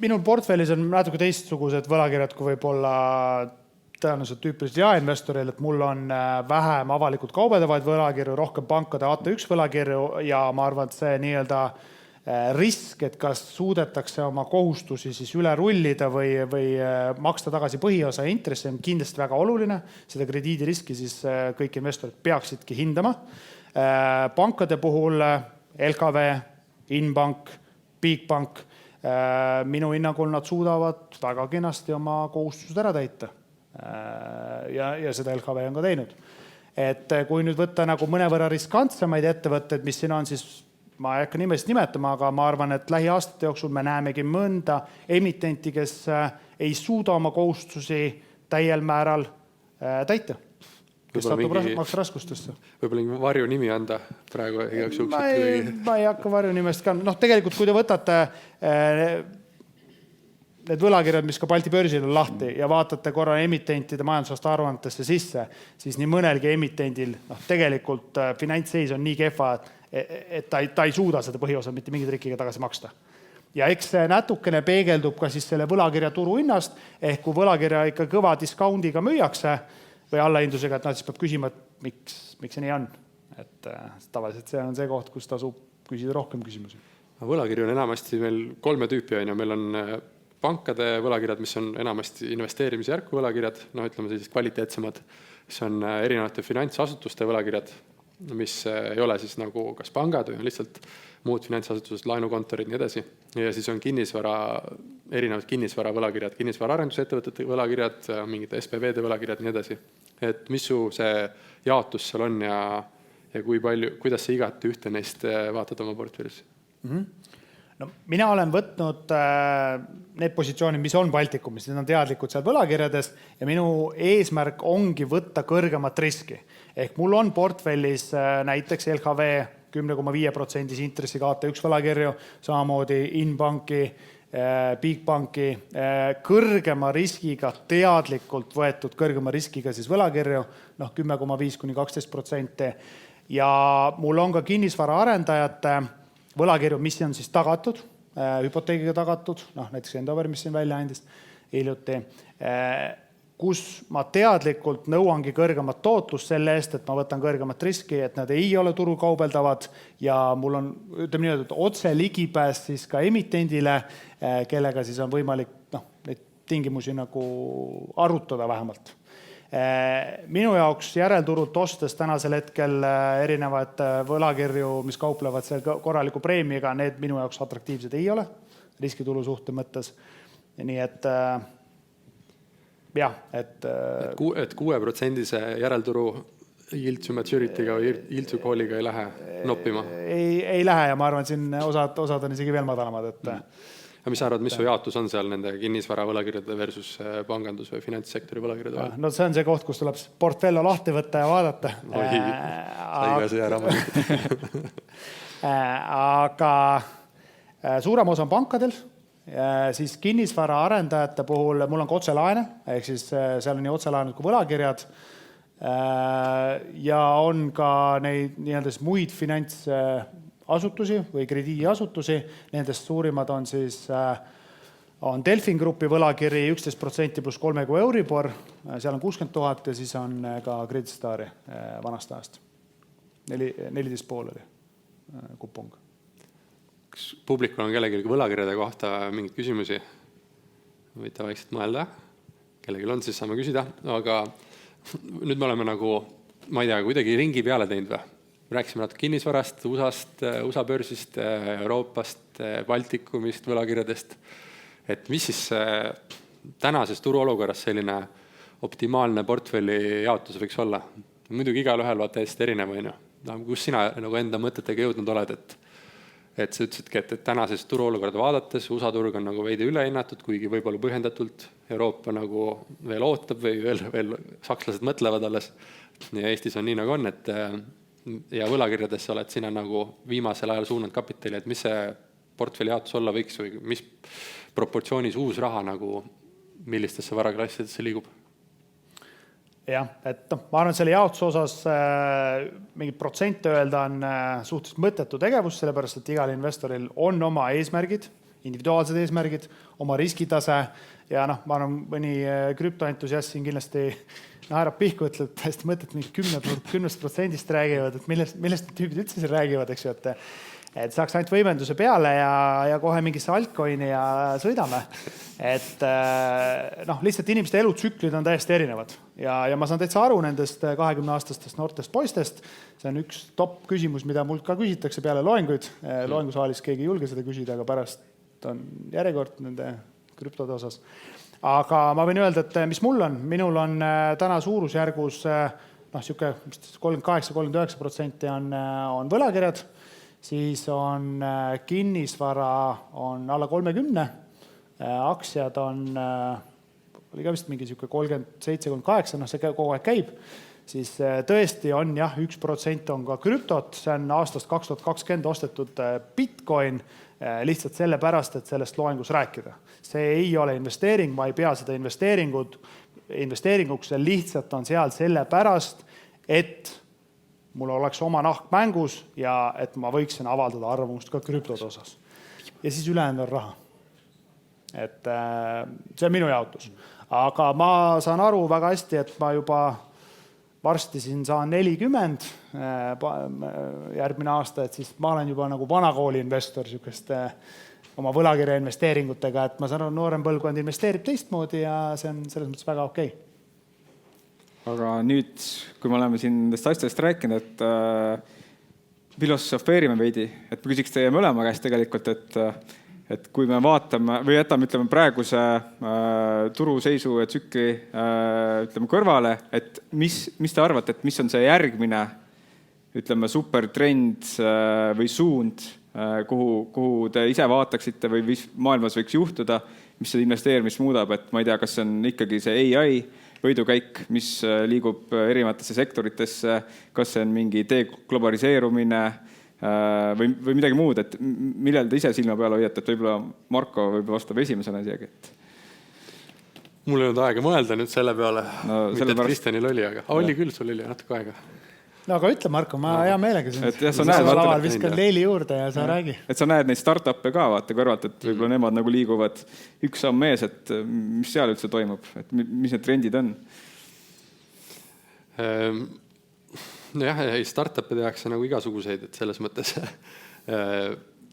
Minul portfellis on natuke teistsugused võlakirjad, kui võib-olla tõenäoliselt tüüpiliselt jaeinvestoril, et mul on vähem avalikult kaubeldavaid võlakirju, rohkem pankade AT1 võlakirju ja ma arvan, et see nii-öelda risk, et kas suudetakse oma kohustusi siis üle rullida või maksta tagasi põhiosa intressi on kindlasti väga oluline. Seda krediidiriski siis kõik investorid peaksidki hindama. Pankade puhul LKV, Inbank, Bigbank, minu hinnangul nad suudavad väga kenasti oma kohustused ära täita. Ja seda LKV on ka teinud. Et kui nüüd võtta nagu mõnevõrra riskantsemaid ettevõtteid, mis siin on, siis ma ei hakka nimest nimetama, aga ma arvan, et lähiaastate jooksul me näemegi mõnda emitenti, kes ei suuda oma kohustusi täiel määral täita. Kes satub maksraskustesse. Võib-olla mingi varju nimi anda praegu igaks juhuks. Ma ei hakka varju nimest ka. Tegelikult, kui te võtate need võlakirjad, mis ka Balti börsil on lahti ja vaatate korra emitentide majandusaasta aruannetesse sisse, siis nii mõnelgi emitendil tegelikult finantsseis on nii kehva, et ta ei suuda seda põhiosa mitte mingi trikiga tagasi maksta. Ja eks see natukene peegeldub ka siis selle võlakirja turuhinnast, ehk kui võlakirja ikka kõva discountiga müüakse või allahindlusega, et nad siis peab küsima, et miks see nii on. Et tavaliselt see on see koht, kus tasub küsida rohkem küsimusi. Võlakirju on enamasti meil 3 tüüpi. Meil on pankade võlakirjad, mis on enamasti investeerimise järku võlakirjad, ütleme sellised kvaliteetsemad, mis on erinevate finantsasutuste võlakirjad, mis ei ole siis nagu kas pangad või on lihtsalt muud finantsasutused, laenukontorid ja nii edasi. Ja siis on erinevad kinnisvara võlakirjad, kinnisvara arendusettevõtete võlakirjad, mingid SPV-de võlakirjad ja nii edasi. Et mis su see jaotus seal on ja kui palju, kuidas sa igati ühte neist vaatad oma portfellis? Mina olen võtnud need positsioonid, mis on Baltikumis, need on teadlikud seal võlakirjades ja minu eesmärk ongi võtta kõrgemat riski. Ehk mul on portfellis näiteks LHV 10,5% intressiga AT1 võlakirju, samamoodi Inbanki, Bigbanki, kõrgema riskiga, teadlikult võetud kõrgema riskiga siis võlakirju, 10,5–12%. Ja mul on ka kinnisvara arendajate võlakirju, mis on siis tagatud, hüpoteegiga tagatud, näiteks Endover, mis siin välja andis hiljuti, kus ma teadlikult nõuangi kõrgemat tootlust selle eest, et ma võtan kõrgemat riski, et nad ei ole turul kaubeldavad ja mul on, ütleme nii, otse ligipääs siis ka emitendile, kellega siis on võimalik neid tingimusi nagu arutada vähemalt. Minu jaoks järelturult ostes tänasel hetkel erinevad võlakirju, mis kauplevad seal korraliku preemiaga, need minu jaoks atraktiivsed ei ole riskitulu suhte mõttes. Nii et jah, et 6% järelturu yield to maturity'ga või yield to call'iga ei lähe noppima? Ei lähe ja ma arvan, et siin osad on isegi veel madalamad. Ja mis sa arvad, mis su jaotus on seal nende kinnisvara võlakirjade versus pangandus- või finantssektori võlakirjade vahel? No see on see koht, kus tuleb portfello lahti võtta ja vaadata. Saiga see ära mõelda. Aga suurem osa on pankadel siis kinnisvara arendajate puhul mul on ka otselaene, ehk siis seal on nii otselaenud kui võlakirjad. Ja on ka neid nii-öelda muid finantsasutusi või krediidiasutusi. Nendest suurimad on siis on Delfin Grupi võlakiri 11% pluss 3 kui Euribor. Seal on 60 000 ja siis on ka Credit Stari vanast ajast. 14,5 oli kupong. Kas publikul on kellelgi võlakirjade kohta mingeid küsimusi? Võite vaikselt mõelda. Kellegil on, siis saame küsida. Aga nüüd me oleme nagu, ma ei tea, kuidagi ringi peale teinud või? Rääkisime natuke kinnisvarast, USA-st, USA börsist, Euroopast, Baltikumist, võlakirjadest. Et mis siis tänases turuolukorras selline optimaalne portfelli jaotus võiks olla? Muidugi igal ühel vaata hästi erinev, on ju. Kus sina nagu enda mõtetega jõudnud oled, et sa ütlesidki, et tänases turuolukorda vaadates USA turg on nagu veidi ülehinnatud, kuigi võib-olla põhjendatult Euroopa nagu veel ootab või veel sakslased mõtlevad alles. Ja Eestis on nii nagu on, et ja võlakirjadesse oled sina nagu viimasel ajal suunanud kapitali, et mis see portfelli jaotus olla võiks või mis proportsioonis uus raha nagu millistesse varaklassidesse liigub? Jah, et ma arvan, et selle jaotuse osas mingid protsente öelda on suhteliselt mõttetu tegevus, sellepärast, et igal investoril on oma eesmärgid, individuaalsed eesmärgid, oma riskitase ja ma arvan, mõni krüptoentusiast siin kindlasti naerab pihku, ütleb, et hästi mõtet mingi 10% räägivad, et millest need tüübid üldse siin räägivad, eks ju, et saaks ainult võimenduse peale ja kohe mingisse altcoini ja sõidame. Et lihtsalt inimeste elutsüklid on täiesti erinevad ja ma saan täitsa aru nendest 20-aastastest noortest poistest. See on üks top küsimus, mida mult ka küsitakse peale loenguid. Loengusaalis keegi ei julge seda küsida, aga pärast on järjekord nende krüptode osas. Aga ma võin öelda, et mis mul on? Minul on täna suurusjärgus 38-39% on võlakirjad, siis on kinnisvara on alla 30, aktsiad oli ka vist mingi 37-38, see kogu aeg käib, siis tõesti on 1% on ka krüptot, see on aastast 2020 ostetud Bitcoin, lihtsalt sellepärast, et sellest loengus rääkida. See ei ole investeering, ma ei pea seda investeeringuks, see lihtsalt on seal sellepärast, et mul oleks oma nahk mängus ja et ma võiksin avaldada arvamust ka krüptode osas. Ja siis ülejäänud on raha. Et see on minu jaotus. Aga ma saan aru väga hästi, et ma juba varsti siin saan 40 järgmine aasta, et siis ma olen juba nagu vanakooli investor oma võlakirja investeeringutega, et ma saan aru, noorem põlvkond investeerib teistmoodi ja see on selles mõttes väga okei. Aga nüüd, kui me oleme siin nendest asjadest rääkinud, et filosofeerime veidi, et ma küsiks teie mõlema käest tegelikult, et kui me vaatame või jätame praeguse turuseisu ja tsükli kõrvale, et mis te arvate, et mis on see järgmine supertrend või suund, kuhu te ise vaataksite või mis maailmas võiks juhtuda, mis see investeerimist muudab, et ma ei tea, kas see on ikkagi see AI võidukäik, mis liigub erinevatesse sektoritesse, kas see on mingi deglobaliseerumine või midagi muud, et millel te ise silma peale hoiate, et võib-olla Marko vastab esimesena isegi. Mul ei olnud aega mõelda nüüd selle peale, mitte et Kristjanil oli, aga oli küll, sul oli natuke aega. No aga ütle, Marko, ma hea meelega siin. Et sa näed, laval viskan leili juurde ja sa räägi. Et sa näed neid startup'e ka vaata kõrvalt, et võib-olla nemad nagu liiguvad üks samm ees, et mis seal üldse toimub, et mis need trendid on? Nojah, startup'e tehakse nagu igasuguseid, et selles mõttes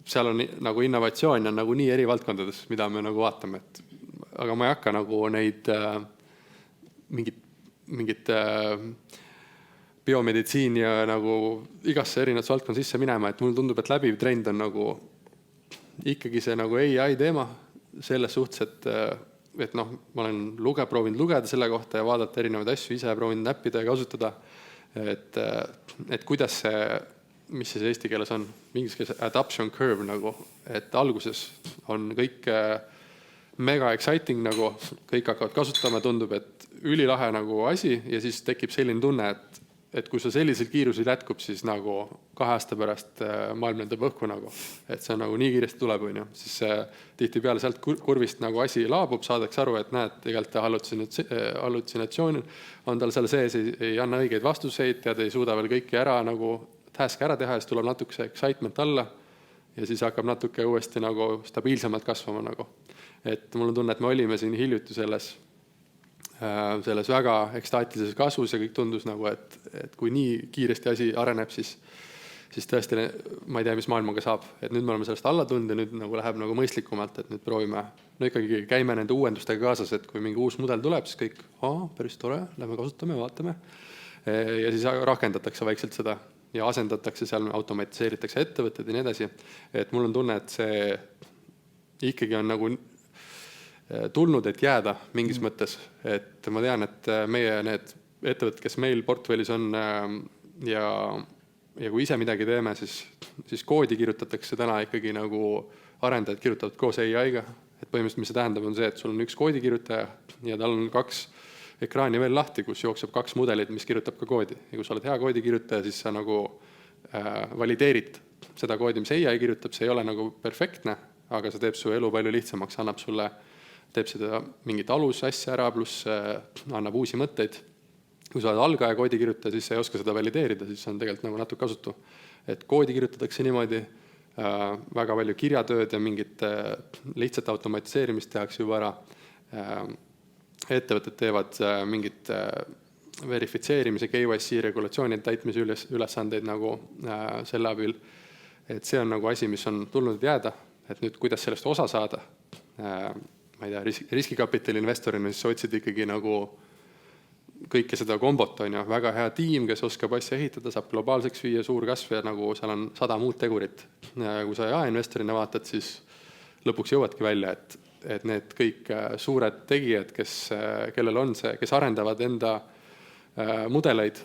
seal on nagu innovatsioon on nagu nii eri valdkondades, mida me nagu vaatame, aga ma ei hakka nagu neid mingit biomeditsiini ja nagu igasse erinevates valdkond sisse minema, et mulle tundub, et läbiv trend on nagu ikkagi see nagu AI teema selles suhtes, et ma olen proovinud lugeda selle kohta ja vaadata erinevaid asju, ise proovinud näppida ja kasutada, et kuidas see, mis siis eesti keeles on, mingis adoption curve nagu, et alguses on kõik mega exciting nagu, kõik hakkavad kasutama, tundub, et ülilahe nagu asi ja siis tekib selline tunne, et kui see sellisel kiirusel jätkub, siis nagu 2 aasta pärast maailm lendab õhku nagu, et see on nagu nii kiiresti tuleb, on ju, siis tihtipeale sealt kurvist nagu asi laabub, saadakse aru, et näed, tegelikult hallutsinatsioon on tal seal sees, ei anna õigeid vastuseid, tead, ei suuda veel kõiki ära nagu task ära teha, siis tuleb natuke see excitement alla ja siis hakkab natuke uuesti nagu stabiilsemalt kasvama nagu. Et mul on tunne, et me olime siin hiljuti selles väga ekstaatilises kasvus ja kõik tundus nagu, et kui nii kiiresti asi areneb, siis tõesti ma ei tea, mis maailmaga saab. Et nüüd me oleme sellest alla tulnud ja nüüd nagu läheb nagu mõistlikumalt, et nüüd proovime, no ikkagi käime nende uuendustega kaasas, et kui mingi uus mudel tuleb, siis kõik, päris tore, lähme kasutame, vaatame. Ja siis rakendatakse vaikselt seda ja asendatakse seal, automatiseeritakse ettevõtted ja nii edasi. Et mul on tunne, et see ikkagi on nagu tulnud, et jääda mingis mõttes. Et ma tean, et meie need ettevõtted, kes meil portfellis on ja kui ise midagi teeme, siis koodi kirjutatakse täna ikkagi nagu arendajad kirjutavad koos AI-ga. Et põhimõtteliselt, mis see tähendab, on see, et sul on üks koodikirjutaja ja tal on 2 ekraani veel lahti, kus jookseb 2 mudelit, mis kirjutab ka koodi. Ja kui sa oled hea koodikirjutaja, siis sa nagu valideerid seda koodi, mis AI kirjutab, see ei ole nagu perfektne, aga see teeb su elu palju lihtsamaks, teeb seda mingit alusasja ära, pluss annab uusi mõtteid. Kui sa oled algaja koodikirjutaja, siis sa ei oska seda valideerida, siis on tegelikult nagu natuke kasutu. Et koodi kirjutatakse niimoodi, väga palju kirjatööd ja mingit lihtsat automatiseerimist tehakse juba ära. Ettevõtted teevad mingit verifitseerimise, KYC regulatsioonide täitmise ülesandeid nagu selle abil. Et see on nagu asi, mis on tulnud jääda, et nüüd kuidas sellest osa saada. Ma ei tea, riskikapitali investorina siis otsid ikkagi nagu kõike seda kombot on ju, väga hea tiim, kes oskab asja ehitada, saab globaalseks viia suur kasv ja nagu seal on 100 muud tegurit. Kui sa investorina vaatad, siis lõpuks jõuadki välja, et need kõik suured tegijad, kellel on see, kes arendavad enda mudeleid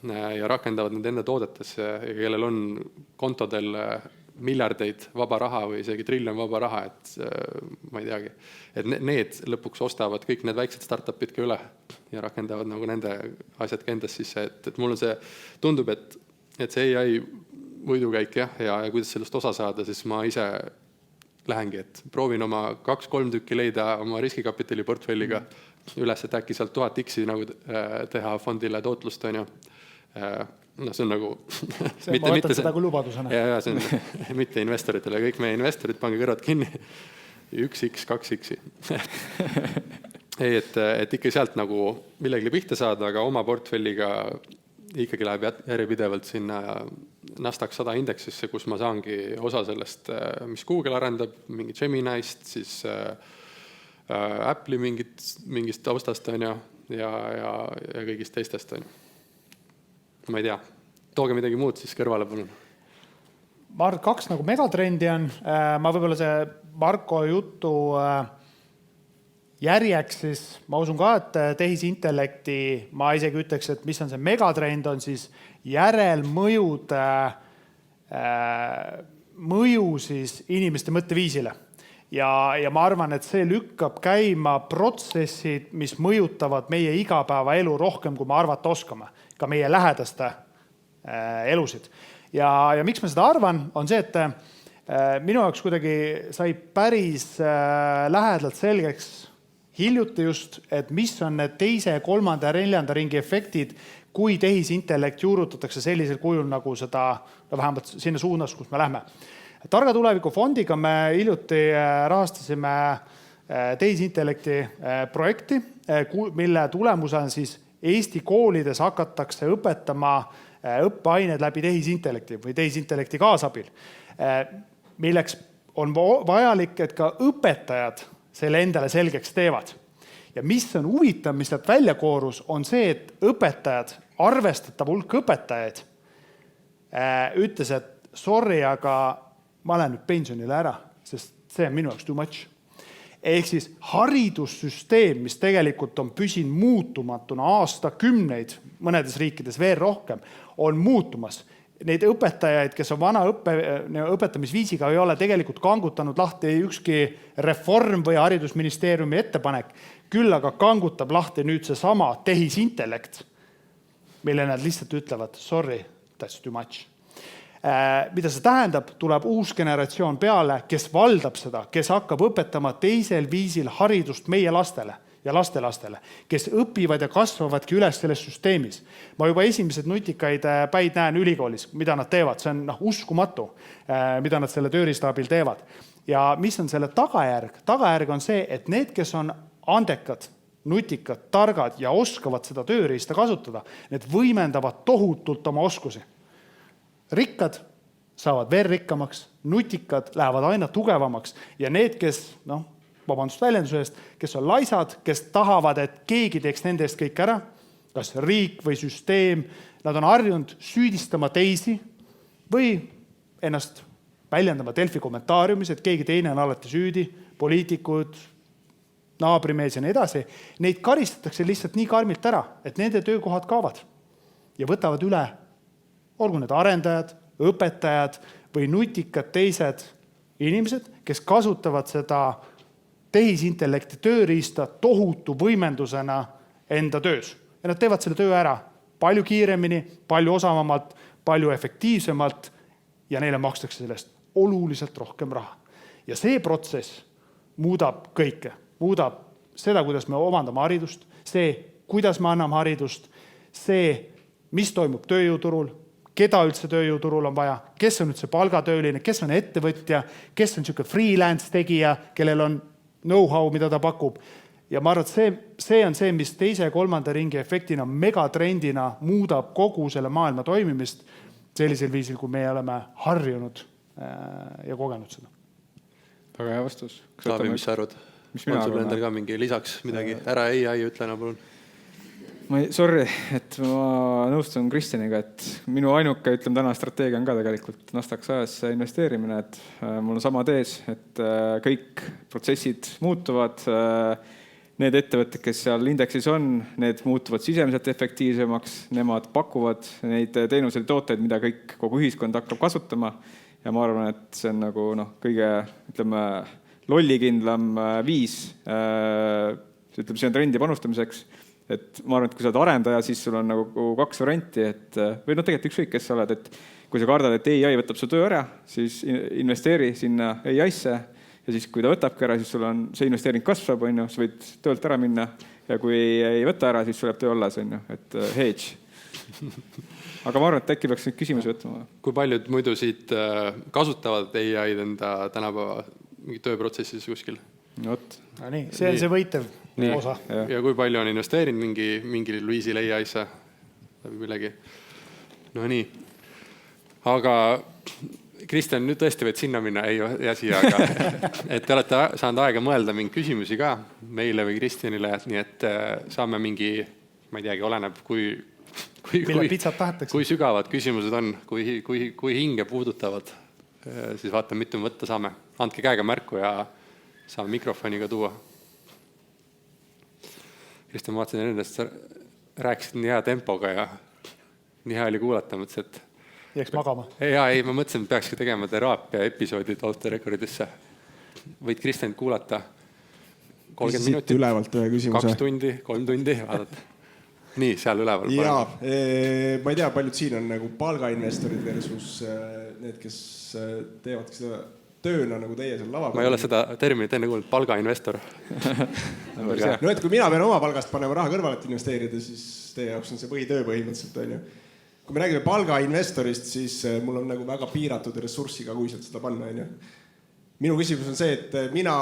ja rakendavad need enda toodetes ja kellel on kontodel miljardeid vaba raha või isegi triljon vaba raha, et ma ei teagi. Et need lõpuks ostavad kõik need väiksed startupid ka üle ja rakendavad nagu nende asjad ka endas sisse. Et mul on see, tundub, et see AI võidukäik ja kuidas sellest osa saada, siis ma ise lähengi, et proovin oma 2-3 tükki leida oma riskikapitali portfelliga üles, et äkki sealt 1000 X-i nagu teha fondile tootlust, on ju. No see on nagu ma võtan seda kui lubadusena. Ja see on mitte investoritele, kõik meie investorid, pange kõrvad kinni 1X, 2X-i. Et ikka sealt nagu millegile pihta saada, aga oma portfelliga ikkagi läheb järjepidevalt sinna Nasdaq 100 indeksisse, kus ma saangi osa sellest, mis Google arendab, mingi Gemini'st, siis Apple'i mingist taustast on ja kõigist teistest on. Ma ei tea, tooge midagi muud siis kõrvale palun. Ma arvan, 2 nagu megatrendi on. Ma võibolla see Marko jutu järjeks siis, ma usun ka, et tehisintellekti, ma isegi ütleks, et mis on see megatrend, on siis järelmõjude mõju siis inimeste mõtteviisile. Ja ma arvan, et see lükkab käima protsessid, mis mõjutavad meie igapäeva elu rohkem, kui me arvata oskame, ka meie lähedaste elusid. Ja miks ma seda arvan, on see, et minu jaoks kuidagi sai päris lähedalt selgeks hiljuti just, et mis on need 2., 3. ja 4. ringi efektid, kui tehisintellekt juurutatakse sellisel kujul nagu seda, vähemalt sinna suunas, kus me lähme. Targa tuleviku fondiga me hiljuti rahastasime tehisintellekti projekti, mille tulemus on siis Eesti koolides hakatakse õpetama õppeained läbi tehisintellekti või tehisintellekti kaasabil, milleks on vajalik, et ka õpetajad selle endale selgeks teevad. Ja mis on huvitav, mis sealt välja koorus, on see, et õpetajad, arvestatav hulk õpetajaid ütles, et sorry, aga ma lähen nüüd pensionile ära, sest see on minu jaoks too much. Ehk siis haridussüsteem, mis tegelikult on püsinud muutumatuna aastakümneid, mõnedes riikides veel rohkem, on muutumas. Neid õpetajaid, kes on vana õpetamisviisiga, ei ole tegelikult kangutanud lahti ükski reform või haridusministeeriumi ettepanek, küll aga kangutab lahti nüüd see sama tehisintellekt, mille nad lihtsalt ütlevad, sorry, that's too much. Mida see tähendab, tuleb uus generatsioon peale, kes valdab seda, kes hakkab õpetama teisel viisil haridust meie lastele ja lastelastele, kes õpivad ja kasvavadki üles selles süsteemis. Ma juba esimesed nutikaid päid näen ülikoolis, mida nad teevad. See on uskumatu, mida nad selle tööriista abil teevad. Ja mis on selle tagajärg? Tagajärg on see, et need, kes on andekad, nutikad, targad ja oskavad seda tööriista kasutada, need võimendavad tohutult oma oskusi. Rikkad saavad veel rikkamaks, nutikad lähevad aina tugevamaks ja need, kes, vabandust väljenduse eest, kes on laisad, kes tahavad, et keegi teeks nende eest kõik ära, kas riik või süsteem, nad on harjunud süüdistama teisi või ennast väljendama Delfi kommentaariumis, et keegi teine on alati süüdi, poliitikud, naabrimees ja nii edasi. Neid karistatakse lihtsalt nii karmilt ära, et nende töökohad kaovad ja võtavad üle olgu need arendajad, õpetajad või nutikad teised inimesed, kes kasutavad seda tehisintellekti tööriista tohutu võimendusena enda töös. Ja nad teevad selle töö ära palju kiiremini, palju osavamalt, palju efektiivsemalt ja neile makstakse sellest oluliselt rohkem raha. Ja see protsess muudab kõike. Muudab seda, kuidas me omandame haridust, see, kuidas me anname haridust, see, mis toimub tööjõuturul, keda üldse tööjõuturul on vaja, kes on üldse palgatööline, kes on ettevõtja, kes on niisugune freelance tegija, kellel on know-how, mida ta pakub. Ja ma arvan, et see on see, mis teise ja kolmanda ringi efektina, megatrendina muudab kogu selle maailma toimimist sellisel viisil, kui me oleme harjunud ja kogenud seda. Väga hea vastus. Taavi, mis sa arvad? On sul endal ka mingi lisaks midagi? Ära ei ütlena, palun. Sorry, et ma nõustun Kristjaniga, et minu ainuke, täna strateegia on ka tegelikult Nasdaq 100 investeerimine, et mul on sama tees, et kõik protsessid muutuvad, need ettevõtted, kes seal indeksis on, need muutuvad sisemiselt efektiivsemaks, nemad pakuvad neid teenuseid ja tooteid, mida kogu ühiskond hakkab kasutama ja ma arvan, et see on kõige, lollikindlam viis, see on trendi panustamiseks. Et ma arvan, et kui sa oled arendaja, siis sul on kaks varianti, või tegelikult ükskõik, kes sa oled, et kui sa kardad, et AI võtab su töö ära, siis investeeri sinna AI-sse ja siis kui ta võtabki ära, siis sul on see investeering kasvab, sa võid töölt ära minna ja kui ei võta ära, siis sul jääb töö alles, et hedge. Aga ma arvan, et äkki peaks neid küsimusi võtma. Kui paljud muidu siit kasutavad AI-d enda tänapäeva tööprotsessis kuskil? Nii, see on see võitev osa. Ja kui palju on investeerinud mingil viisil AI-sse läbi millegi? No nii. Aga Kristjan, nüüd tõesti võid sinna minna, ei siia, aga et te olete saanud aega mõelda mingi küsimusi ka meile või Kristjanile, nii et saame mingi, ma ei teagi, oleneb, kui sügavad küsimused on, kui hinge puudutavad, siis vaatame, mitu võtta saame. Andke käega märku ja saame mikrofoniga tuua. Kristjan, ma vaatasin endast, sa rääkisid nii hea tempoga ja nii hea oli kuulata, mõtlesin, et jääks magama. Ma mõtlesin, et peakski tegema teraapia episoodid Off the Recordidesse. Võid Kristjan kuulata 30 minutit, ülevalt ühe küsimuse. 2 tundi, 3 tundi, vaadata. Nii, seal üleval. Jaa, ma ei tea, paljud siin on palgainvestorid versus need, kes teevad seda tööna nagu teie seal lava. Ma ei ole seda terminit enne kuulnud, palgainvestor. No et kui mina pean oma palgast panema raha kõrvale, et investeerida, siis teie jaoks on see põhitöö põhimõtteliselt. Kui me räägime palgainvestorist, siis mul on nagu väga piiratud ressurssiga kuiselt seda panna. Minu küsimus on see, et mina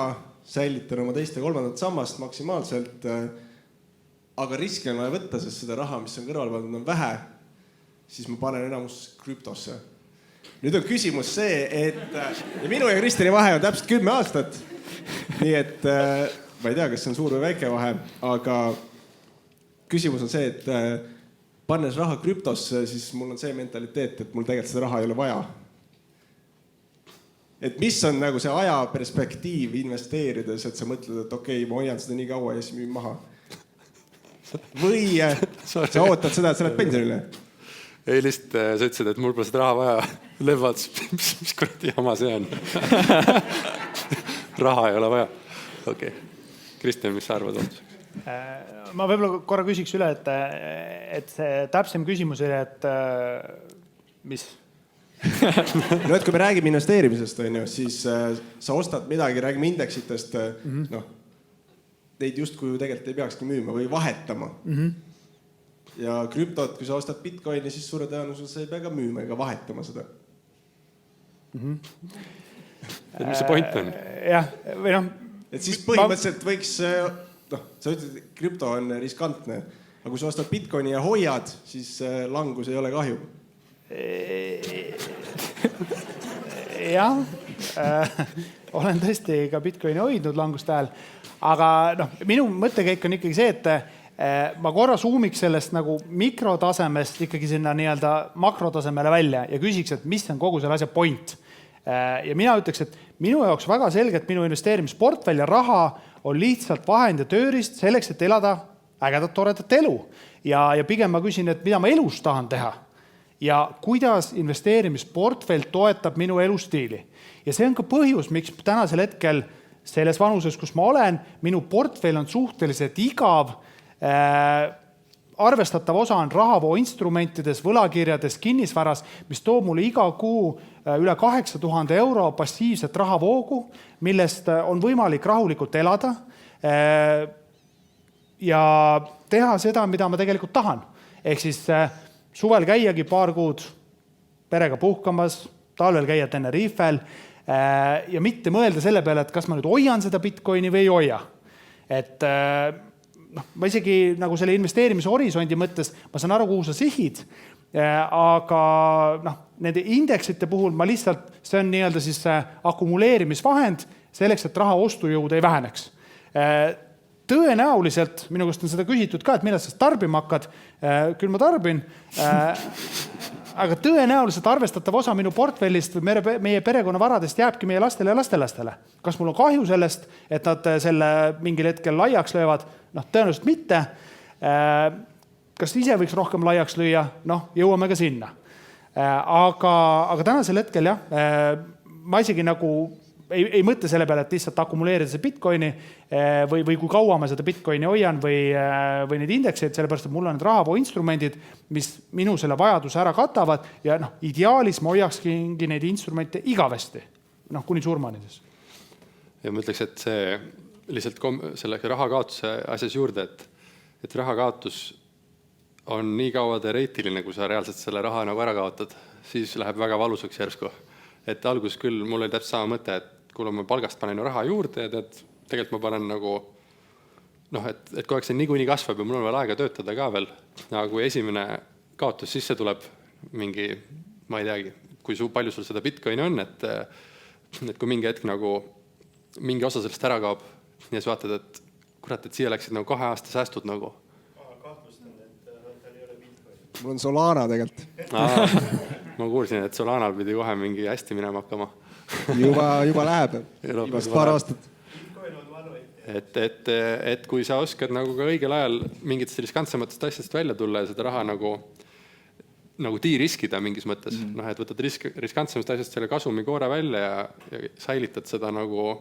säilitan oma teist ja kolmandat sammast maksimaalselt, aga riski on vaja võtta, sest seda raha, mis on kõrval pandud, on vähe, siis ma panen enamus krüptosse. Nüüd on küsimus see, et minu ja Kristjani vahe on täpselt 10 aastat. Nii et ma ei tea, kas see on suur või väike vahe, aga küsimus on see, et pannes raha krüptosse, siis mul on see mentaliteet, et mul tegelikult seda raha ei ole vaja. Et mis on nagu see aja perspektiiv investeerides, et sa mõtled, et okei, ma hoian seda nii kaua ja siis müün maha. Või sa ootad seda, et sa oled pensionile? Ei, lihtsalt sa ütlesid, et mul pole seda raha vaja. Levad, mis kuradi jama see on? Raha ei ole vaja. Okei. Kristjan, mis sa arvad otsuseks? Ma võib-olla korra küsiks üle, et see täpsem küsimus oli, et mis no et kui me räägime investeerimisest, on ju, siis sa ostad midagi, räägime indeksitest, noh, neid justkui tegelikult ei peakski müüma või vahetama. Ja krüptot, kui sa ostad Bitcoini, siis suure tõenäosusel sa ei pea ka müüma ega vahetama seda. Et mis see point on? Jah, või noh. Et siis põhimõtteliselt võiks, noh, sa ütled, et krüpto on riskantne, aga kui sa ostad Bitcoini ja hoiad, siis langus ei ole kahju. Jah, olen tõesti ka Bitcoini hoidnud langust ajal, aga noh, minu mõttekäik on ikkagi see, et ma korra suumiks sellest nagu mikrotasemest ikkagi sinna nii-öelda makrotasemele välja ja küsiks, et mis on kogu selle asja point. Ja mina ütleks, et minu jaoks väga selgelt minu investeerimisportfell ja raha on lihtsalt vahend ja tööriist selleks, et elada ägedat, toredat elu. Ja pigem ma küsin, et mida ma elus tahan teha ja kuidas investeerimisportfell toetab minu elustiili. Ja see on ka põhjus, miks tänasel hetkel selles vanuses, kus ma olen, minu portfell on suhteliselt igav. Arvestatav osa on rahavoo instrumentides, võlakirjades, kinnisvaras, mis toob mulle iga kuu üle 8000 euro passiivset rahavoogu, millest on võimalik rahulikult elada ja teha seda, mida ma tegelikult tahan. Ehk siis suvel käiagi paar kuud perega puhkamas, talvel käia Tenerifel ja mitte mõelda selle peale, et kas ma nüüd hoian seda Bitcoini või ei hoia. Et ma isegi nagu selle investeerimise horisondi mõttes, ma saan aru, kuhu sa sihid, aga nende indeksite puhul ma lihtsalt, see on nii-öelda siis akumuleerimisvahend selleks, et raha ostujõud ei väheneks. Tõenäoliselt, minu käest on seda küsitud ka, et millal sa tarbima hakkad, küll ma tarbin, aga tõenäoliselt arvestatav osa minu portfellist või meie perekonna varadest jääbki meie lastele ja lastelastele. Kas mul on kahju sellest, et nad selle mingil hetkel laiaks löövad? Tõenäoliselt mitte. Kas ise võiks rohkem laiaks lüüa? Jõuame ka sinna. Aga tänasel hetkel jah, ma isegi nagu ei mõtle selle peale, et lihtsalt akumuleerida see Bitcoini või kui kaua ma seda Bitcoini hoian või neid indekseid, sellepärast, et mul on need rahavoo instrumendid, mis minu selle vajaduse ära katavad ja ideaalis ma hoiakski neid instrumente igavesti, kuni surmanides. Ja ma ütleks, et see lihtsalt selle rahakaotuse asjas juurde, et rahakaotus on nii kaua teoreetiline, kui sa reaalselt selle raha nagu ära kaotad, siis läheb väga valusaks järsku. Et alguses küll mul oli täpselt sama mõte, et kui ma palgast panen raha juurde ja tegelikult ma panen nagu, et kui aeg see niikuinii kasvab ja mul on veel aega töötada ka veel, aga kui esimene kaotus sisse tuleb mingi, ma ei teagi, kui palju sul seda Bitcoini on, et kui mingi hetk nagu mingi osa sellest ära kaob ja siis vaatad, et kurat, et siia läksid nagu 2 aasta säästud nagu. Kahtlustan, et tal ei ole Bitcoin. Mul on Solana tegelikult. Ma kuulsin, et Solanal pidi kohe mingi hästi minema hakkama. Juba läheb. Vast paar aastat. Bitcoin on vanuid. Et kui sa oskad nagu ka õigel ajal mingitest riskantsematest asjast välja tulla ja seda raha nagu tiiriskida mingis mõttes, et võtad riskantsemast asjast selle kasumi koore välja ja säilitad seda nagu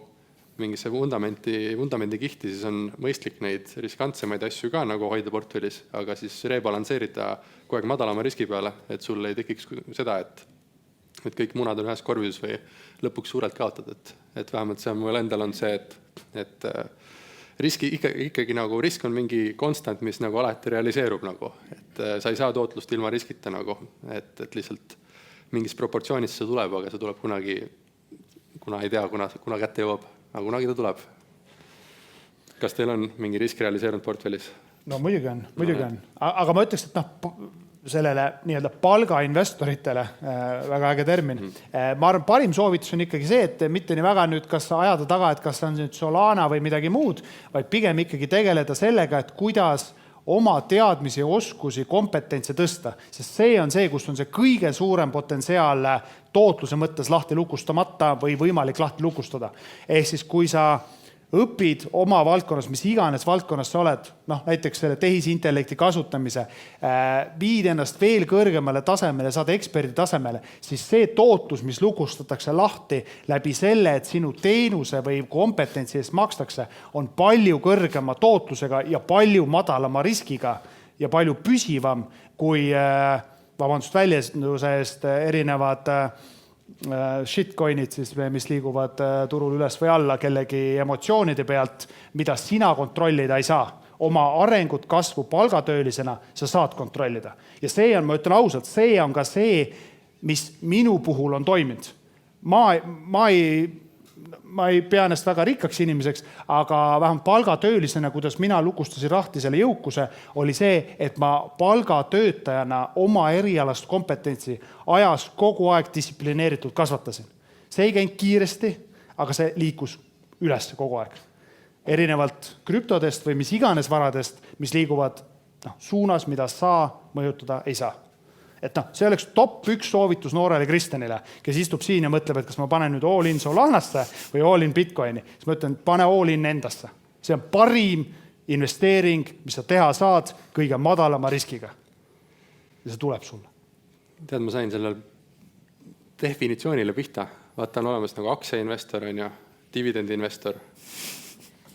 mingisse vundamendi kihti, siis on mõistlik neid riskantsemaid asju ka nagu hoida portfellis, aga siis rebalansseerida kogu aeg madalama riski peale, et sul ei tekiks seda, et kõik munad on ühes korvis või lõpuks suurelt kaotad. Et vähemalt see on mul endal on see, et riski ikkagi nagu risk on mingi konstant, mis nagu alati realiseerub nagu, et sa ei saa tootlust ilma riskita nagu, et lihtsalt mingis proportsioonis see tuleb, aga see tuleb kunagi, kuna ei tea, kuna kätte jõuab. Aga kunagi ta tuleb. Kas teil on mingi risk realiseerunud portfellis? No muidugi on. Aga ma ütleks, et sellele nii-öelda palgainvestoritele, väga äge termin. Ma arvan, parim soovitus on ikkagi see, et mitte nii väga nüüd kas ajada taga, et kas on nüüd Solana või midagi muud, vaid pigem ikkagi tegeleda sellega, et kuidas oma teadmisi, oskusi, kompetentse tõsta. Sest see on see, kus on see kõige suurem potentsiaal tootluse mõttes lahti lukustamata või võimalik lahti lukustada. Ehk siis, kui sa õpid oma valdkonnas, mis iganes valdkonnas sa oled, näiteks selle tehisintellekti kasutamise, viid ennast veel kõrgemale tasemele, saad eksperdi tasemele, siis see tootlus, mis lukustatakse lahti läbi selle, et sinu teenuse või kompetentsi eest makstakse, on palju kõrgema tootlusega ja palju madalama riskiga ja palju püsivam kui vabandust väljenduse eest, erinevad shitcoin'id siis, mis liiguvad turul üles või alla kellegi emotsioonide pealt, mida sina kontrollida ei saa. Oma arengut, kasvu palgatöölisena sa saad kontrollida. Ja see on, ma ütlen ausalt, see on ka see, mis minu puhul on toiminud. Ma ei pea ennast väga rikkaks inimeseks, aga vähemalt palgatöölisena, kuidas mina lukustasin rahti selle jõukuse, oli see, et ma palgatöötajana oma erialast kompetentsi ajas kogu aeg distsiplineeritud kasvatasin. See ei käinud kiiresti, aga see liikus üles kogu aeg. Erinevalt krüptodest või mis iganes varadest, mis liiguvad suunas, mida sa mõjutada ei saa. Et see oleks top 1 soovitus noorele Kristjanile, kes istub siin ja mõtleb, et kas ma panen nüüd all in Solanasse või all in Bitcoini. Siis ma ütlen, pane all in endasse. See on parim investeering, mis sa teha saad kõige madalama riskiga. Ja see tuleb sulle. Tead, ma sain sellel definitsioonile pihta. Vaata, on olemas nagu aktsiainvestor, on ju, dividendinvestor.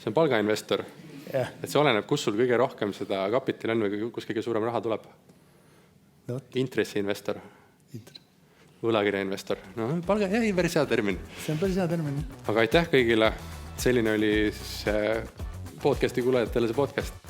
See on palgainvestor. Et see oleneb, kus sul kõige rohkem seda kapitali on või kus kõige suurem raha tuleb. Intressiinvestor. Võlakirja investor. No, palga jäi päris hea termin. See on päris hea termin. Aga aitäh kõigile. Selline oli siis podcasti kuulajatele see podcast.